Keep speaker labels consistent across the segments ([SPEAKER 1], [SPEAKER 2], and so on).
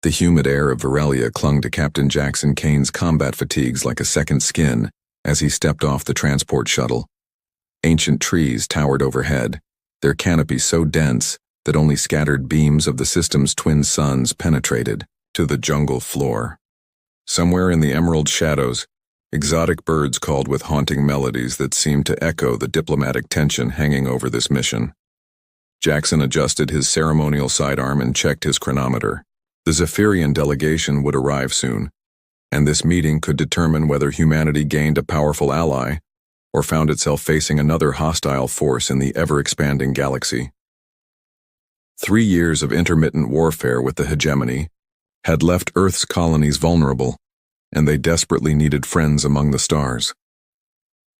[SPEAKER 1] The humid air of Varelia clung to Captain Jackson Kane's combat fatigues like a second skin as he stepped off the transport shuttle. Ancient trees towered overhead, their canopy so dense that only scattered beams of the system's twin suns penetrated to the jungle floor. Somewhere in the emerald shadows, exotic birds called with haunting melodies that seemed to echo the diplomatic tension hanging over this mission. Jackson adjusted his ceremonial sidearm and checked his chronometer. The Zephyrian delegation would arrive soon, and this meeting could determine whether humanity gained a powerful ally or found itself facing another hostile force in the ever-expanding galaxy. 3 years of intermittent warfare with the hegemony had left Earth's colonies vulnerable, and they desperately needed friends among the stars.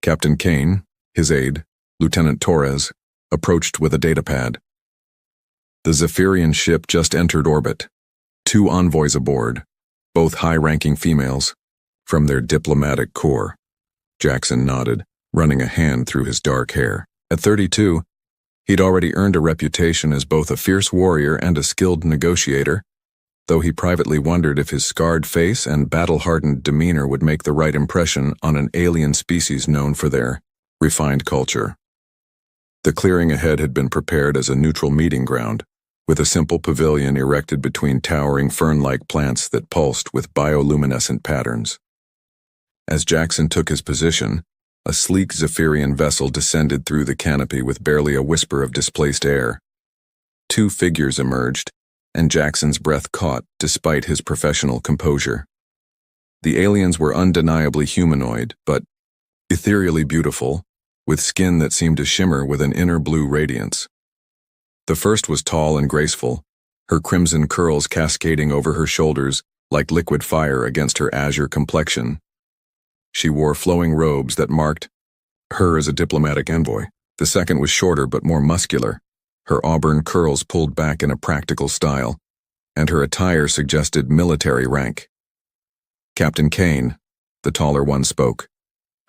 [SPEAKER 1] Captain Kane, his aide, Lieutenant Torres, approached with a datapad. The Zephyrian ship just entered orbit. 2 envoys aboard, both high-ranking females, from their diplomatic corps. Jackson nodded, running a hand through his dark hair. At 32, he'd already earned a reputation as both a fierce warrior and a skilled negotiator, though he privately wondered if his scarred face and battle-hardened demeanor would make the right impression on an alien species known for their refined culture. The clearing ahead had been prepared as a neutral meeting ground, with a simple pavilion erected between towering fern-like plants that pulsed with bioluminescent patterns. As Jackson took his position, a sleek Zephyrian vessel descended through the canopy with barely a whisper of displaced air. 2 figures emerged, and Jackson's breath caught despite his professional composure. The aliens were undeniably humanoid, but ethereally beautiful, with skin that seemed to shimmer with an inner blue radiance. The first was tall and graceful, her crimson curls cascading over her shoulders like liquid fire against her azure complexion. She wore flowing robes that marked her as a diplomatic envoy. The second was shorter but more muscular, her auburn curls pulled back in a practical style, and her attire suggested military rank. Captain Kane, the taller one, spoke,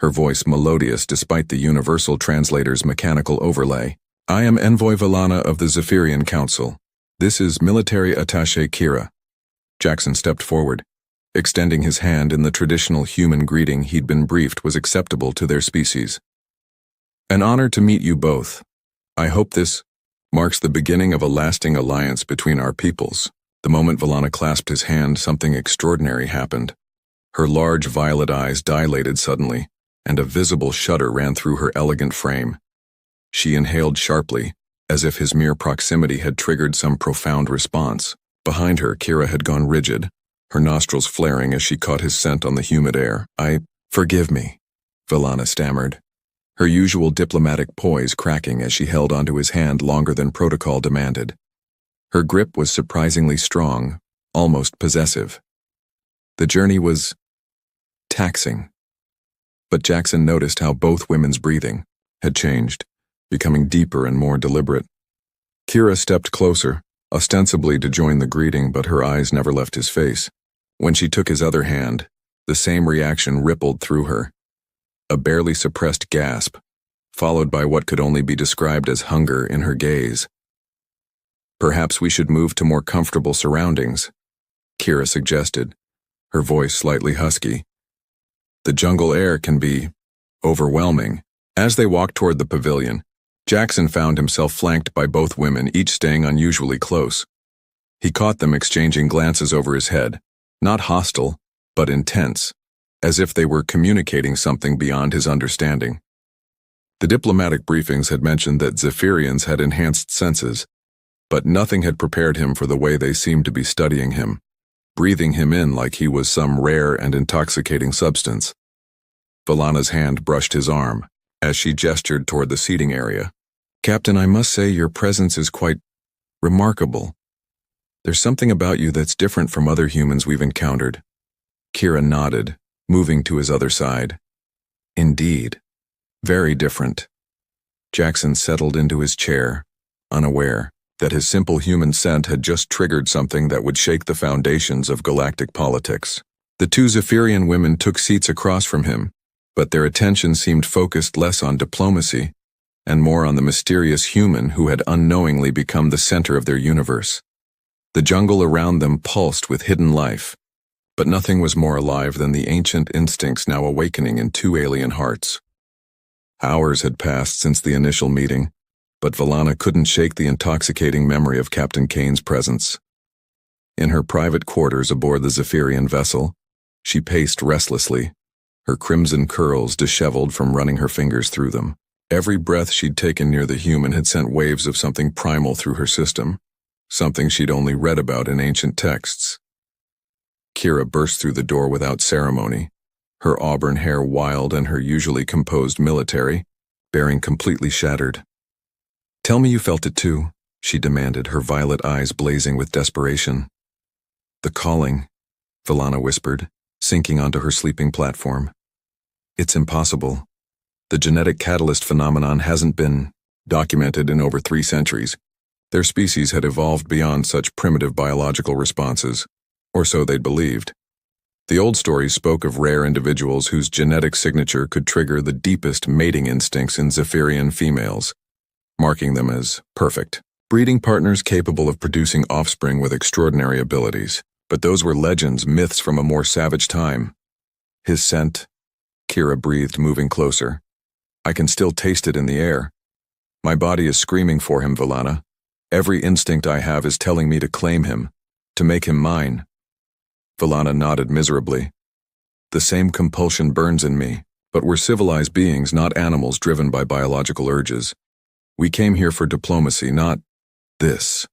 [SPEAKER 1] her voice melodious despite the universal translator's mechanical overlay. "I am Envoy Valana of the Zephyrian Council. This is Military Attaché Kira." Jackson stepped forward, extending his hand in the traditional human greeting he'd been briefed was acceptable to their species. "An honor to meet you both. I hope this marks the beginning of a lasting alliance between our peoples." The moment Valana clasped his hand, something extraordinary happened. Her large violet eyes dilated suddenly, and a visible shudder ran through her elegant frame. She inhaled sharply, as if his mere proximity had triggered some profound response. Behind her, Kira had gone rigid, her nostrils flaring as she caught his scent on the humid air. Forgive me," Valana stammered, her usual diplomatic poise cracking as she held onto his hand longer than protocol demanded. Her grip was surprisingly strong, almost possessive. The journey was taxing. But Jackson noticed how both women's breathing had changed, becoming deeper and more deliberate. Kira stepped closer, ostensibly to join the greeting, but her eyes never left his face. When she took his other hand, the same reaction rippled through her. A barely suppressed gasp, followed by what could only be described as hunger in her gaze. "Perhaps we should move to more comfortable surroundings," Kira suggested, her voice slightly husky. "The jungle air can be overwhelming." As they walked toward the pavilion, Jackson found himself flanked by both women, each staying unusually close. He caught them exchanging glances over his head, not hostile, but intense, as if they were communicating something beyond his understanding. The diplomatic briefings had mentioned that Zephyrians had enhanced senses, but nothing had prepared him for the way they seemed to be studying him, breathing him in like he was some rare and intoxicating substance. Valana's hand brushed his arm, as she gestured toward the seating area. "Captain, I must say your presence is quite remarkable. There's something about you that's different from other humans we've encountered." Kira nodded, moving to his other side. "Indeed. Very different." Jackson settled into his chair, unaware that his simple human scent had just triggered something that would shake the foundations of galactic politics. The 2 Zephyrian women took seats across from him, but their attention seemed focused less on diplomacy and more on the mysterious human who had unknowingly become the center of their universe. The jungle around them pulsed with hidden life, but nothing was more alive than the ancient instincts now awakening in two alien hearts. Hours had passed since the initial meeting, but Valana couldn't shake the intoxicating memory of Captain Kane's presence. In her private quarters aboard the Zephyrian vessel, she paced restlessly, her crimson curls disheveled from running her fingers through them. Every breath she'd taken near the human had sent waves of something primal through her system, something she'd only read about in ancient texts. Kira burst through the door without ceremony, her auburn hair wild and her usually composed military, bearing completely shattered. "Tell me you felt it too," she demanded, her violet eyes blazing with desperation. "The calling," Valana whispered, sinking onto her sleeping platform. "It's impossible. The genetic catalyst phenomenon hasn't been documented in over 3 centuries. Their species had evolved beyond such primitive biological responses, or so they'd believed. The old stories spoke of rare individuals whose genetic signature could trigger the deepest mating instincts in Zephyrian females, marking them as perfect. Breeding partners capable of producing offspring with extraordinary abilities. But those were legends, myths from a more savage time. His scent, Kira breathed, moving closer. "I can still taste it in the air. My body is screaming for him, Valana. Every instinct I have is telling me to claim him, to make him mine." Valana nodded miserably. "The same compulsion burns in me, but we're civilized beings, not animals driven by biological urges. We came here for diplomacy, not this."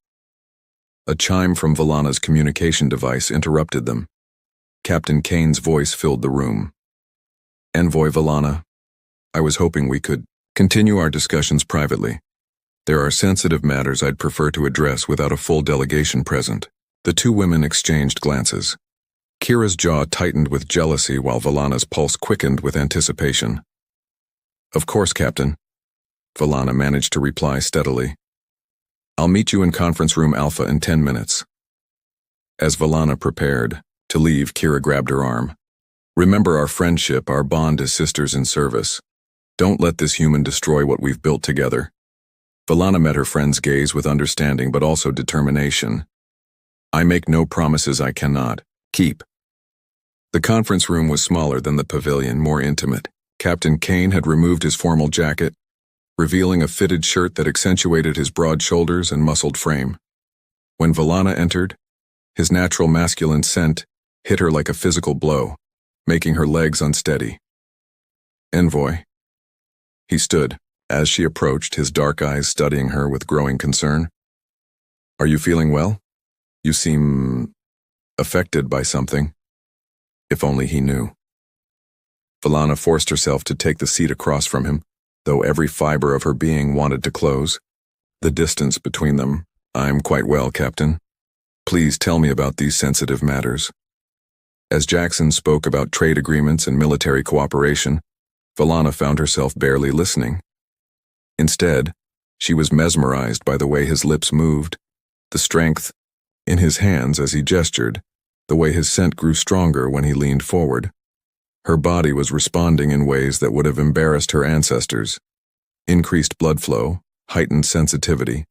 [SPEAKER 1] A chime from Valana's communication device interrupted them. Captain Kane's voice filled the room. "Envoy Valana, I was hoping we could continue our discussions privately. There are sensitive matters I'd prefer to address without a full delegation present." The two women exchanged glances. Kira's jaw tightened with jealousy while Valana's pulse quickened with anticipation. "Of course, Captain," Valana managed to reply steadily. "I'll meet you in conference room Alpha in 10 minutes. As Valana prepared to leave, Kira grabbed her arm. "Remember our friendship, our bond as sisters in service. Don't let this human destroy what we've built together." Valana met her friend's gaze with understanding but also determination. "I make no promises I cannot keep." The conference room was smaller than the pavilion, more intimate. Captain Kane had removed his formal jacket, revealing a fitted shirt that accentuated his broad shoulders and muscled frame. When Valana entered, his natural masculine scent hit her like a physical blow, making her legs unsteady. "Envoy." He stood, as she approached, his dark eyes studying her with growing concern. "Are you feeling well? You seem affected by something." If only he knew. Valana forced herself to take the seat across from him, though every fiber of her being wanted to close. The distance between them. "I'm quite well, Captain. Please tell me about these sensitive matters." As Jackson spoke about trade agreements and military cooperation, Valana found herself barely listening. Instead, she was mesmerized by the way his lips moved, the strength in his hands as he gestured, the way his scent grew stronger when he leaned forward. Her body was responding in ways that would have embarrassed her ancestors. Increased blood flow, heightened sensitivity,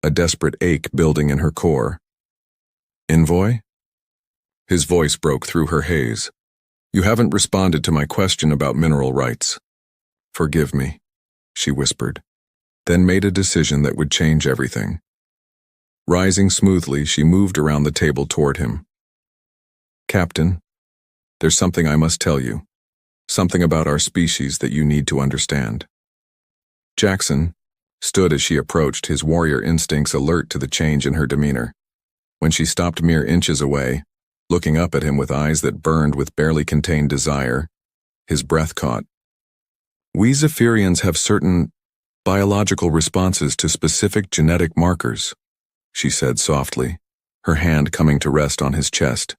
[SPEAKER 1] a desperate ache building in her core. "Envoy?" His voice broke through her haze. "You haven't responded to my question about mineral rights." "Forgive me," she whispered, then made a decision that would change everything. Rising smoothly, she moved around the table toward him. "Captain, there's something I must tell you. Something about our species that you need to understand." Jackson stood as she approached, his warrior instincts alert to the change in her demeanor. When she stopped mere inches away, looking up at him with eyes that burned with barely contained desire, his breath caught. "We Zephyrians have certain biological responses to specific genetic markers," she said softly, her hand coming to rest on his chest.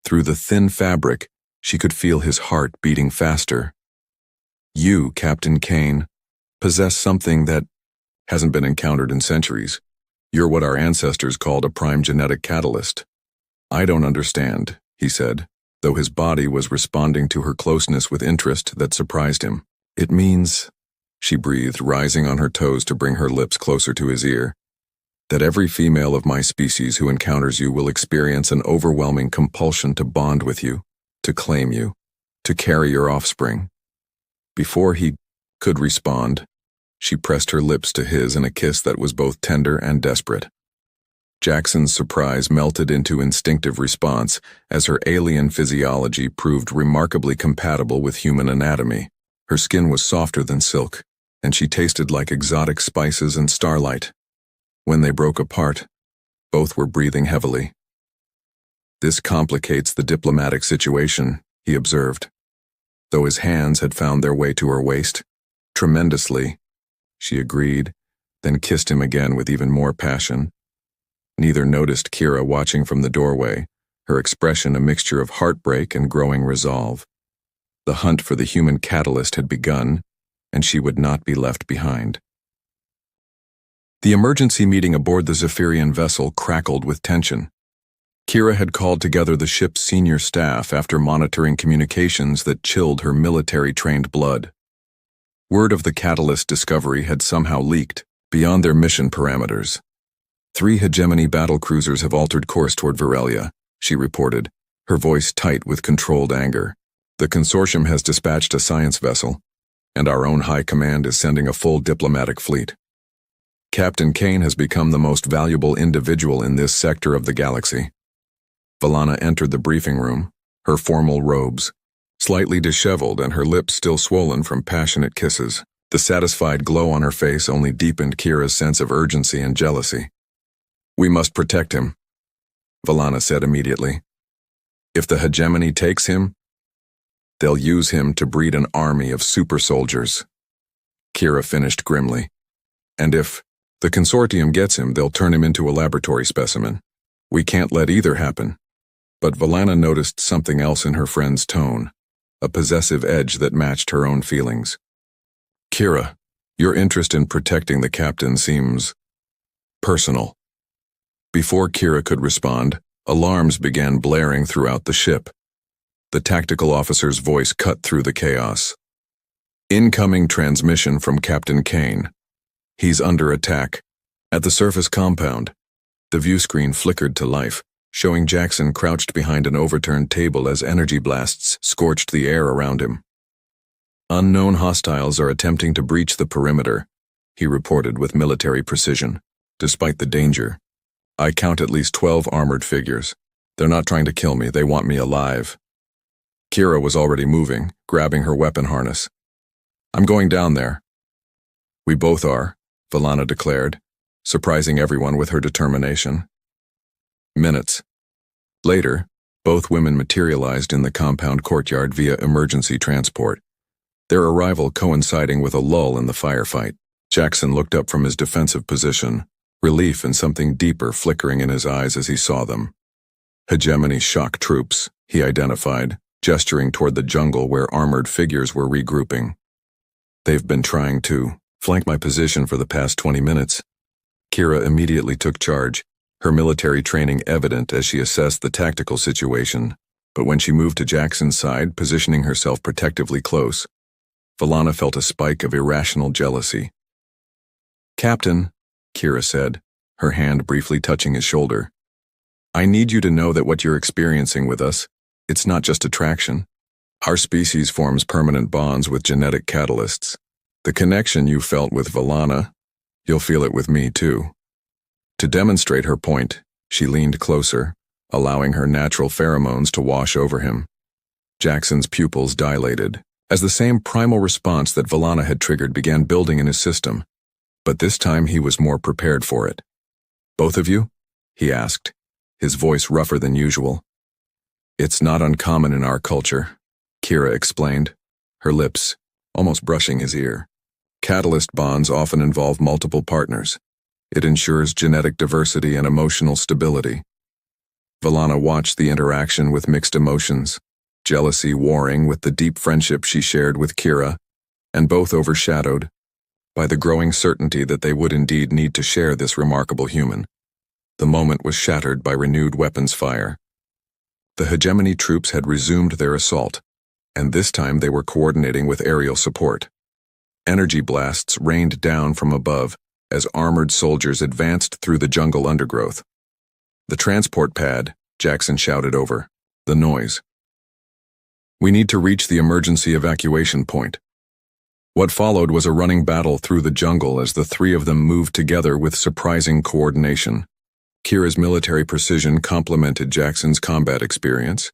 [SPEAKER 1] Through the thin fabric, she could feel his heart beating faster. "You, Captain Kane, possess something that hasn't been encountered in centuries. You're what our ancestors called a prime genetic catalyst." "I don't understand," he said, though his body was responding to her closeness with interest that surprised him. "It means," she breathed, rising on her toes to bring her lips closer to his ear, that every female of my species who encounters you will experience an overwhelming compulsion to bond with you, to claim you, to carry your offspring. Before he could respond, she pressed her lips to his in a kiss that was both tender and desperate. Jackson's surprise melted into instinctive response as her alien physiology proved remarkably compatible with human anatomy. Her skin was softer than silk, and she tasted like exotic spices and starlight. When they broke apart, both were breathing heavily. "This complicates the diplomatic situation," he observed. Though his hands had found their way to her waist. "Tremendously," she agreed, then kissed him again with even more passion. Neither noticed Kira watching from the doorway, her expression a mixture of heartbreak and growing resolve. The hunt for the human catalyst had begun, and she would not be left behind. The emergency meeting aboard the Zephyrian vessel crackled with tension. Kira had called together the ship's senior staff after monitoring communications that chilled her military-trained blood. Word of the catalyst discovery had somehow leaked, beyond their mission parameters. 3 hegemony battlecruisers have altered course toward Virelia, she reported, her voice tight with controlled anger. The consortium has dispatched a science vessel, and our own high command is sending a full diplomatic fleet. Captain Kane has become the most valuable individual in this sector of the galaxy. Valana entered the briefing room, her formal robes, slightly disheveled and her lips still swollen from passionate kisses. The satisfied glow on her face only deepened Kira's sense of urgency and jealousy. "We must protect him," Valana said immediately. "If the hegemony takes him, they'll use him to breed an army of super soldiers," Kira finished grimly. "And if the consortium gets him, they'll turn him into a laboratory specimen. We can't let either happen." But Valana noticed something else in her friend's tone, a possessive edge that matched her own feelings. "Kira, your interest in protecting the captain seems personal." Before Kira could respond, alarms began blaring throughout the ship. The tactical officer's voice cut through the chaos. "Incoming transmission from Captain Kane. He's under attack. At the surface compound." The view screen flickered to life, showing Jackson crouched behind an overturned table as energy blasts scorched the air around him. "Unknown hostiles are attempting to breach the perimeter," he reported with military precision. "Despite the danger, I count at least 12 armored figures. They're not trying to kill me, they want me alive." Kira was already moving, grabbing her weapon harness. "I'm going down there." "We both are," Valana declared, surprising everyone with her determination. Minutes later, both women materialized in the compound courtyard via emergency transport, their arrival coinciding with a lull in the firefight. Jackson looked up from his defensive position, relief and something deeper flickering in his eyes as he saw them. Hegemony shock troops, he identified, gesturing toward the jungle where armored figures were regrouping. "They've been trying to flank my position for the past 20 minutes. Kira immediately took charge, her military training evident as she assessed the tactical situation, but when she moved to Jackson's side, positioning herself protectively close, Valana felt a spike of irrational jealousy. "Captain," Kira said, her hand briefly touching his shoulder, "I need you to know that what you're experiencing with us, it's not just attraction. Our species forms permanent bonds with genetic catalysts. The connection you felt with Valana, you'll feel it with me too." To demonstrate her point, she leaned closer, allowing her natural pheromones to wash over him. Jackson's pupils dilated, as the same primal response that Valana had triggered began building in his system, but this time he was more prepared for it. "Both of you?" he asked, his voice rougher than usual. "It's not uncommon in our culture," Kira explained, her lips almost brushing his ear. "Catalyst bonds often involve multiple partners. It ensures genetic diversity and emotional stability." Valana watched the interaction with mixed emotions, jealousy warring with the deep friendship she shared with Kira, and both overshadowed by the growing certainty that they would indeed need to share this remarkable human. The moment was shattered by renewed weapons fire. The hegemony troops had resumed their assault, and this time they were coordinating with aerial support. Energy blasts rained down from above, as armored soldiers advanced through the jungle undergrowth. "The transport pad," Jackson shouted over the noise. "We need to reach the emergency evacuation point." What followed was a running battle through the jungle as the three of them moved together with surprising coordination. Kira's military precision complemented Jackson's combat experience,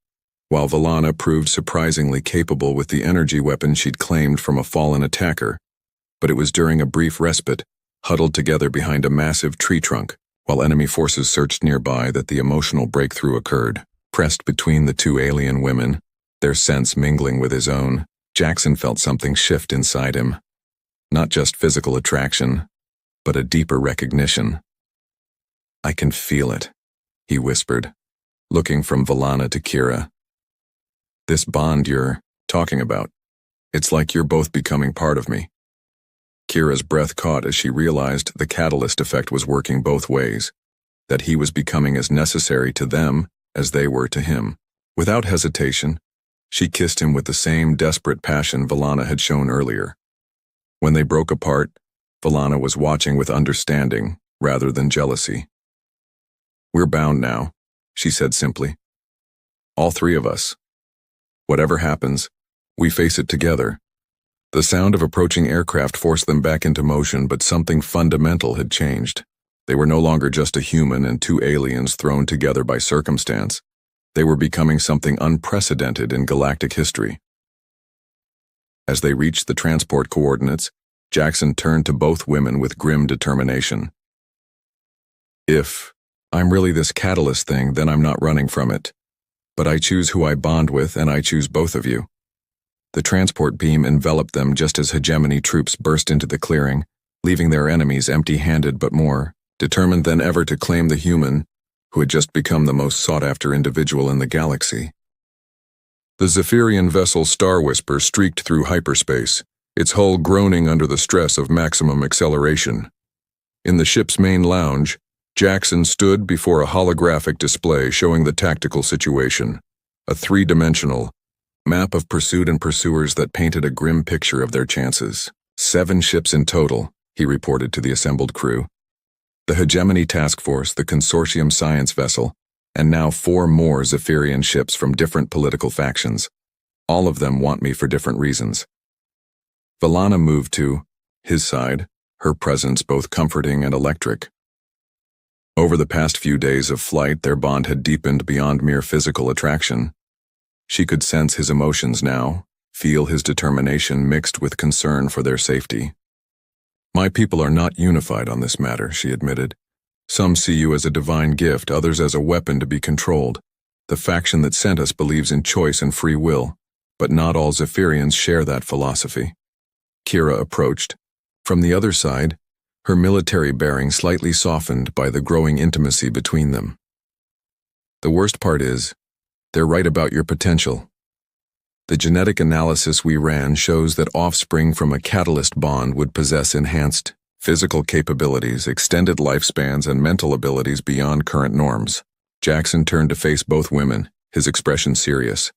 [SPEAKER 1] while Valana proved surprisingly capable with the energy weapon she'd claimed from a fallen attacker. But it was during a brief respite, huddled together behind a massive tree trunk, while enemy forces searched nearby, that the emotional breakthrough occurred. Pressed between the two alien women, their sense mingling with his own, Jackson felt something shift inside him. Not just physical attraction, but a deeper recognition. "I can feel it," he whispered, looking from Valana to Kira. "This bond you're talking about, it's like you're both becoming part of me." Kira's breath caught as she realized the catalyst effect was working both ways, that he was becoming as necessary to them as they were to him. Without hesitation, she kissed him with the same desperate passion Valana had shown earlier. When they broke apart, Valana was watching with understanding rather than jealousy. "We're bound now," she said simply. "All three of us. Whatever happens, we face it together." The sound of approaching aircraft forced them back into motion, but something fundamental had changed. They were no longer just a human and two aliens thrown together by circumstance. They were becoming something unprecedented in galactic history. As they reached the transport coordinates, Jackson turned to both women with grim determination. "If I'm really this catalyst thing, then I'm not running from it. But I choose who I bond with, and I choose both of you." The transport beam enveloped them just as hegemony troops burst into the clearing, leaving their enemies empty-handed but more determined than ever to claim the human who had just become the most sought-after individual in the galaxy. The Zephyrian vessel Star Whisper streaked through hyperspace, its hull groaning under the stress of maximum acceleration. In the ship's main lounge, Jackson stood before a holographic display showing the tactical situation, a three-dimensional map of pursuit and pursuers that painted a grim picture of their chances. 7 ships in total, he reported to the assembled crew. The Hegemony Task Force, the Consortium Science Vessel, and now 4 more Zephyrian ships from different political factions. All of them want me for different reasons. Valana moved to his side, her presence both comforting and electric. Over the past few days of flight, their bond had deepened beyond mere physical attraction. She could sense his emotions now, feel his determination mixed with concern for their safety. "My people are not unified on this matter," she admitted. "Some see you as a divine gift, others as a weapon to be controlled. The faction that sent us believes in choice and free will, but not all Zephyrians share that philosophy." Kira approached. From the other side, her military bearing slightly softened by the growing intimacy between them. "The worst part is, they're right about your potential. The genetic analysis we ran shows that offspring from a catalyst bond would possess enhanced physical capabilities, extended lifespans, and mental abilities beyond current norms." Jackson turned to face both women, his expression serious.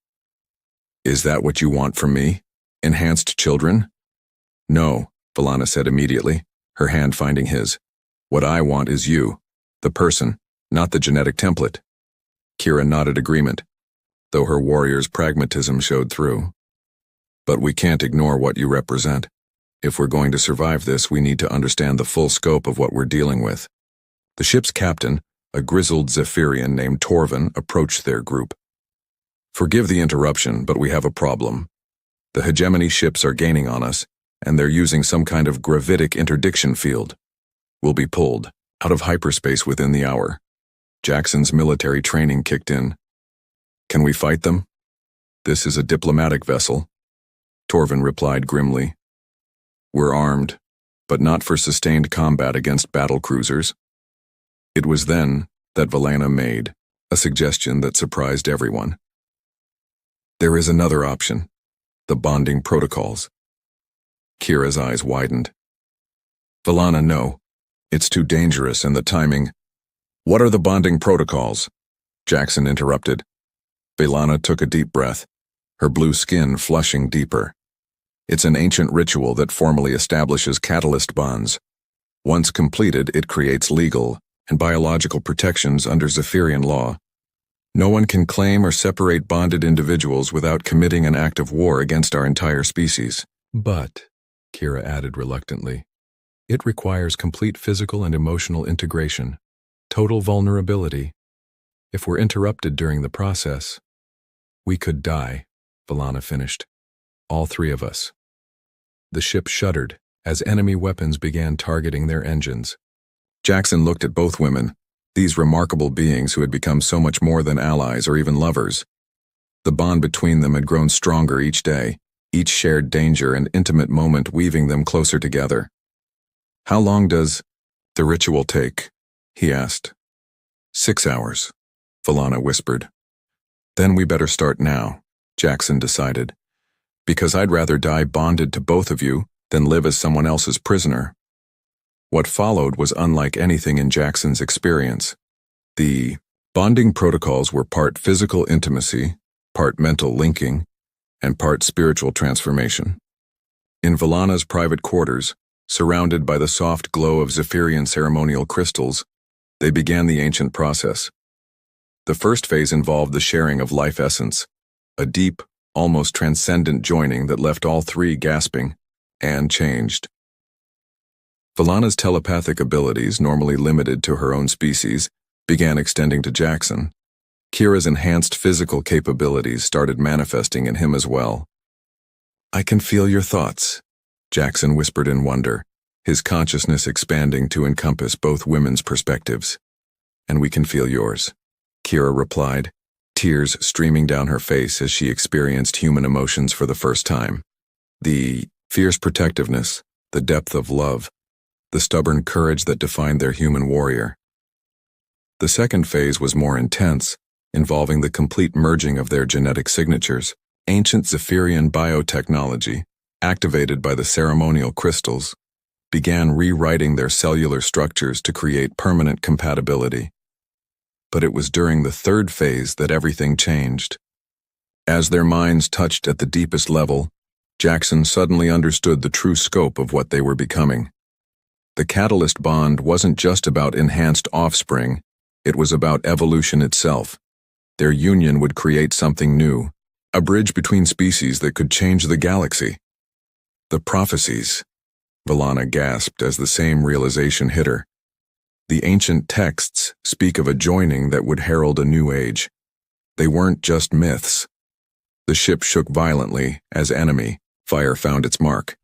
[SPEAKER 1] "Is that what you want from me? Enhanced children?" "No," Valana said immediately, her hand finding his. "What I want is you, the person, not the genetic template." Kira nodded agreement, though her warrior's pragmatism showed through. "But we can't ignore what you represent. If we're going to survive this, we need to understand the full scope of what we're dealing with." The ship's captain, a grizzled Zephyrian named Torvin, approached their group. "Forgive the interruption, but we have a problem. The Hegemony ships are gaining on us, and they're using some kind of gravitic interdiction field. We'll be pulled out of hyperspace within the hour." Jackson's military training kicked in. "Can we fight them?" "This is a diplomatic vessel," Torvin replied grimly. "We're armed, but not for sustained combat against battle cruisers." It was then that Valana made a suggestion that surprised everyone. "There is another option, the bonding protocols." Kira's eyes widened. "Valana, no. It's too dangerous, and the timing—" "What are the bonding protocols?" Jackson interrupted. Valana took a deep breath, her blue skin flushing deeper. "It's an ancient ritual that formally establishes catalyst bonds. Once completed, it creates legal and biological protections under Zephyrian law. No one can claim or separate bonded individuals without committing an act of war against our entire species. But, Kira added reluctantly, it requires complete physical and emotional integration, total vulnerability. If we're interrupted during the process, we could die, Valana finished. All three of us. The ship shuddered as enemy weapons began targeting their engines. Jackson looked at both women, these remarkable beings who had become so much more than allies or even lovers. The bond between them had grown stronger each day, each shared danger and intimate moment weaving them closer together. How long does the ritual take? He asked. 6 hours, Valana whispered. Then we better start now, Jackson decided, because I'd rather die bonded to both of you than live as someone else's prisoner. What followed was unlike anything in Jackson's experience. The bonding protocols were part physical intimacy, part mental linking, and part spiritual transformation. In Valana's private quarters, surrounded by the soft glow of Zephyrian ceremonial crystals, they began the ancient process. The first phase involved the sharing of life essence, a deep, almost transcendent joining that left all three gasping and changed. Valana's telepathic abilities, normally limited to her own species, began extending to Jackson. Kira's enhanced physical capabilities started manifesting in him as well. I can feel your thoughts, Jackson whispered in wonder, his consciousness expanding to encompass both women's perspectives. And we can feel yours, Kira replied, tears streaming down her face as she experienced human emotions for the first time. The fierce protectiveness, the depth of love, the stubborn courage that defined their human warrior. The second phase was more intense, involving the complete merging of their genetic signatures. Ancient Zephyrian biotechnology, activated by the ceremonial crystals, began rewriting their cellular structures to create permanent compatibility. But it was during the third phase that everything changed. As their minds touched at the deepest level, Jackson suddenly understood the true scope of what they were becoming. The catalyst bond wasn't just about enhanced offspring, it was about evolution itself. Their union would create something new, a bridge between species that could change the galaxy. The prophecies, Valana gasped as the same realization hit her. The ancient texts speak of a joining that would herald a new age. They weren't just myths. The ship shook violently as enemy fire found its mark.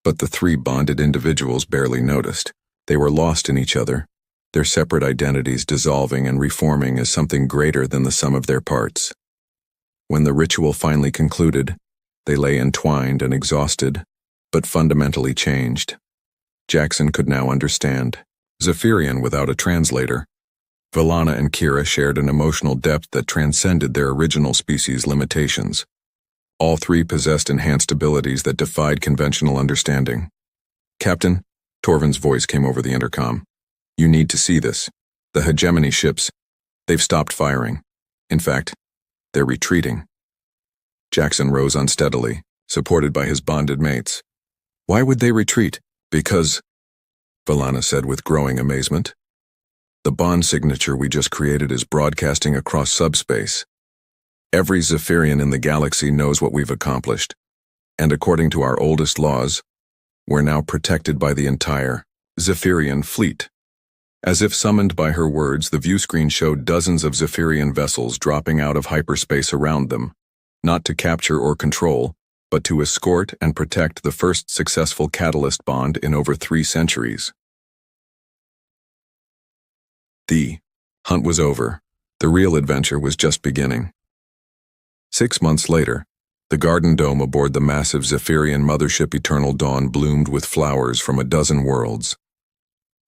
[SPEAKER 1] But the three bonded individuals barely noticed. They were lost in each other, their separate identities dissolving and reforming as something greater than the sum of their parts. When the ritual finally concluded, they lay entwined and exhausted, but fundamentally changed. Jackson could now understand. Zephyrian without a translator. Valana and Kira shared an emotional depth that transcended their original species' limitations. All three possessed enhanced abilities that defied conventional understanding. Captain, Torvin's voice came over the intercom. You need to see this. The hegemony ships, they've stopped firing. In fact, they're retreating. Jackson rose unsteadily, supported by his bonded mates. Why would they retreat? Because, Valana said with growing amazement, the bond signature we just created is broadcasting across subspace. Every Zephyrian in the galaxy knows what we've accomplished, and according to our oldest laws, we're now protected by the entire Zephyrian fleet. As if summoned by her words, the viewscreen showed dozens of Zephyrian vessels dropping out of hyperspace around them, not to capture or control, but to escort and protect the first successful catalyst bond in over 3 centuries. The hunt was over. The real adventure was just beginning. 6 months later, the garden dome aboard the massive Zephyrian mothership Eternal Dawn bloomed with flowers from a dozen worlds.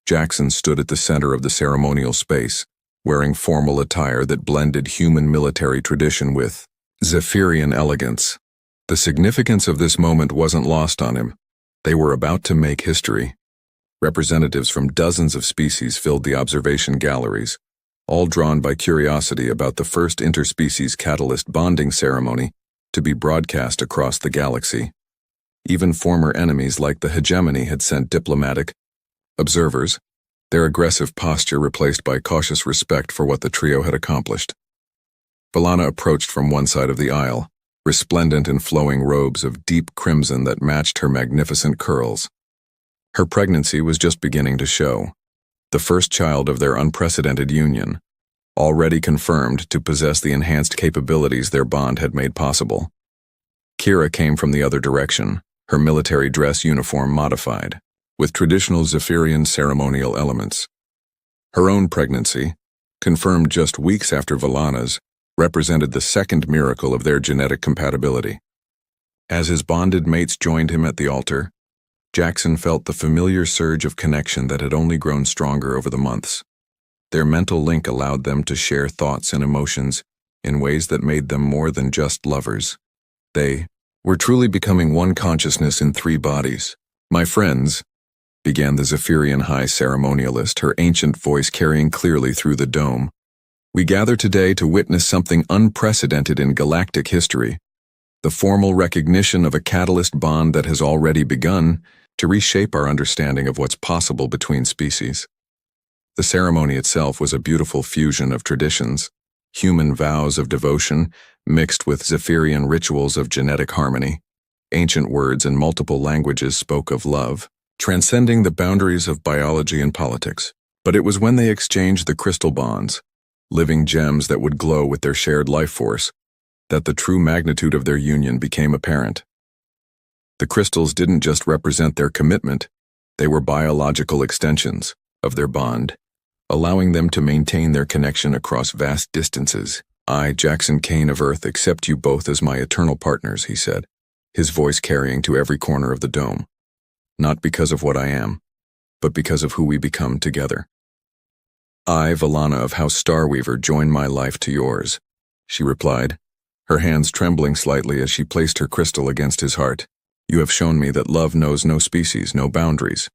[SPEAKER 1] Jackson stood at the center of the ceremonial space, wearing formal attire that blended human military tradition with Zephyrian elegance. The significance of this moment wasn't lost on him. They were about to make history. Representatives from dozens of species filled the observation galleries, all drawn by curiosity about the first interspecies catalyst bonding ceremony to be broadcast across the galaxy. Even former enemies like the hegemony had sent diplomatic, Observers, their aggressive posture replaced by cautious respect for what the trio had accomplished. Valana approached from one side of the aisle, resplendent in flowing robes of deep crimson that matched her magnificent curls. Her pregnancy was just beginning to show, the first child of their unprecedented union, already confirmed to possess the enhanced capabilities their bond had made possible. Kira came from the other direction, her military dress uniform modified, with traditional Zephyrian ceremonial elements. Her own pregnancy, confirmed just weeks after Valana's, represented the second miracle of their genetic compatibility. As his bonded mates joined him at the altar, Jackson felt the familiar surge of connection that had only grown stronger over the months. Their mental link allowed them to share thoughts and emotions in ways that made them more than just lovers. They were truly becoming one consciousness in three bodies. "My friends," began the Zephyrian high ceremonialist, her ancient voice carrying clearly through the dome, "we gather today to witness something unprecedented in galactic history, the formal recognition of a catalyst bond that has already begun to reshape our understanding of what's possible between species." The ceremony itself was a beautiful fusion of traditions, human vows of devotion mixed with Zephyrian rituals of genetic harmony. Ancient words in multiple languages spoke of love, transcending the boundaries of biology and politics. But it was when they exchanged the crystal bonds, living gems that would glow with their shared life force, that the true magnitude of their union became apparent. The crystals didn't just represent their commitment, they were biological extensions of their bond, allowing them to maintain their connection across vast distances. "I, Jackson Kane of Earth, accept you both as my eternal partners," he said, his voice carrying to every corner of the dome. "Not because of what I am, but because of who we become together." "I, Valana of House Starweaver, join my life to yours," she replied, her hands trembling slightly as she placed her crystal against his heart. "You have shown me that love knows no species, no boundaries.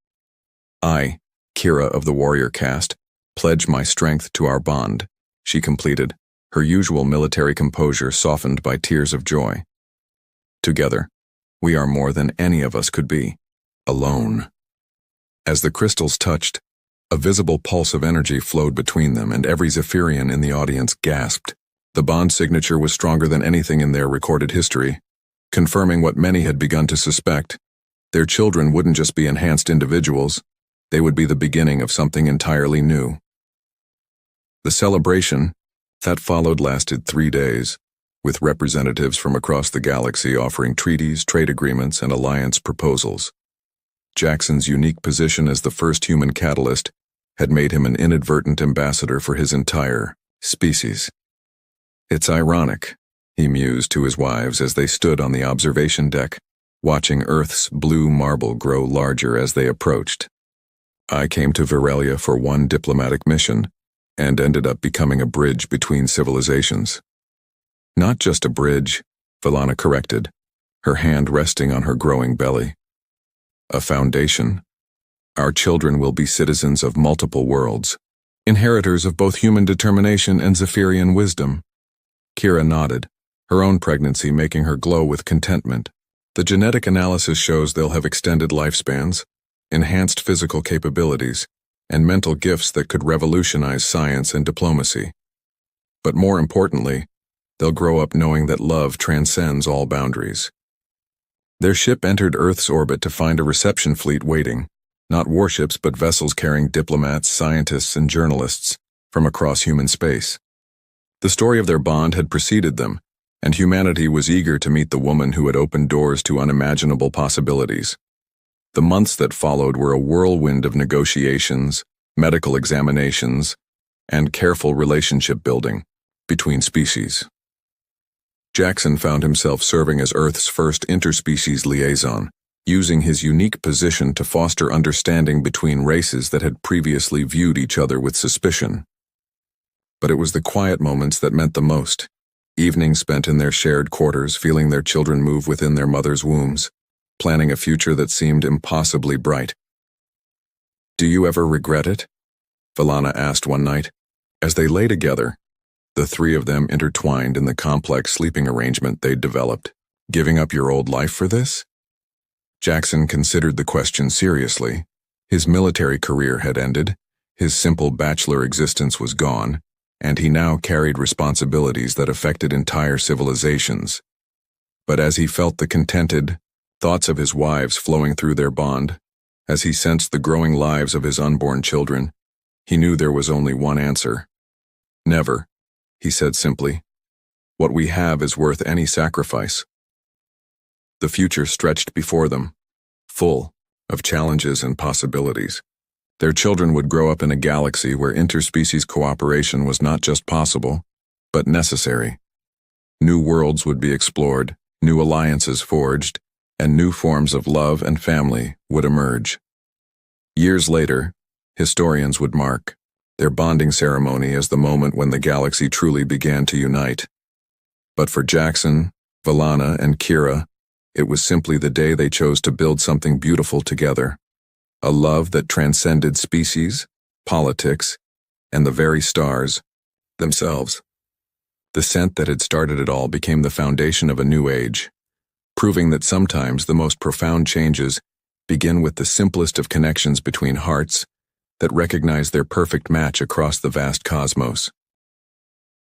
[SPEAKER 1] I, Kira of the warrior caste, pledge my strength to our bond," she completed, her usual military composure softened by tears of joy. "Together, we are more than any of us could be, alone." As the crystals touched, a visible pulse of energy flowed between them, and every Zephyrian in the audience gasped. The bond signature was stronger than anything in their recorded history, confirming what many had begun to suspect. Their children wouldn't just be enhanced individuals, they would be the beginning of something entirely new. The celebration that followed lasted 3 days, with representatives from across the galaxy offering treaties, trade agreements, and alliance proposals. Jackson's unique position as the first human catalyst had made him an inadvertent ambassador for his entire species. "It's ironic," he mused to his wives as they stood on the observation deck, watching Earth's blue marble grow larger as they approached. "I came to Virelia for one diplomatic mission, and ended up becoming a bridge between civilizations." "Not just a bridge," Valana corrected, her hand resting on her growing belly. "A foundation. Our children will be citizens of multiple worlds, inheritors of both human determination and Zephyrian wisdom." Kira nodded, her own pregnancy making her glow with contentment. "The genetic analysis shows they'll have extended lifespans, enhanced physical capabilities, and mental gifts that could revolutionize science and diplomacy. But more importantly, they'll grow up knowing that love transcends all boundaries." Their ship entered Earth's orbit to find a reception fleet waiting, not warships but vessels carrying diplomats, scientists, and journalists from across human space. The story of their bond had preceded them, and humanity was eager to meet the woman who had opened doors to unimaginable possibilities. The months that followed were a whirlwind of negotiations, medical examinations, and careful relationship building between species. Jackson found himself serving as Earth's first interspecies liaison, using his unique position to foster understanding between races that had previously viewed each other with suspicion. But it was the quiet moments that meant the most, evenings spent in their shared quarters, feeling their children move within their mothers' wombs, planning a future that seemed impossibly bright. "Do you ever regret it?" Valana asked one night. As they lay together, the three of them intertwined in the complex sleeping arrangement they'd developed. "Giving up your old life for this?" Jackson considered the question seriously, His military career had ended, his simple bachelor existence was gone, and he now carried responsibilities that affected entire civilizations. But as he felt the contented thoughts of his wives flowing through their bond, as he sensed the growing lives of his unborn children, he knew there was only one answer. Never, he said simply. What we have is worth any sacrifice. The future stretched before them, full of challenges and possibilities. Their children would grow up in a galaxy where interspecies cooperation was not just possible, but necessary. New worlds would be explored, new alliances forged, and new forms of love and family would emerge. Years later, historians would mark their bonding ceremony as the moment when the galaxy truly began to unite. But for Jackson, Valana, and Kira, it was simply the day they chose to build something beautiful together. A love that transcended species, politics, and the very stars themselves. The scent that had started it all became the foundation of a new age, proving that sometimes the most profound changes begin with the simplest of connections between hearts that recognize their perfect match across the vast cosmos.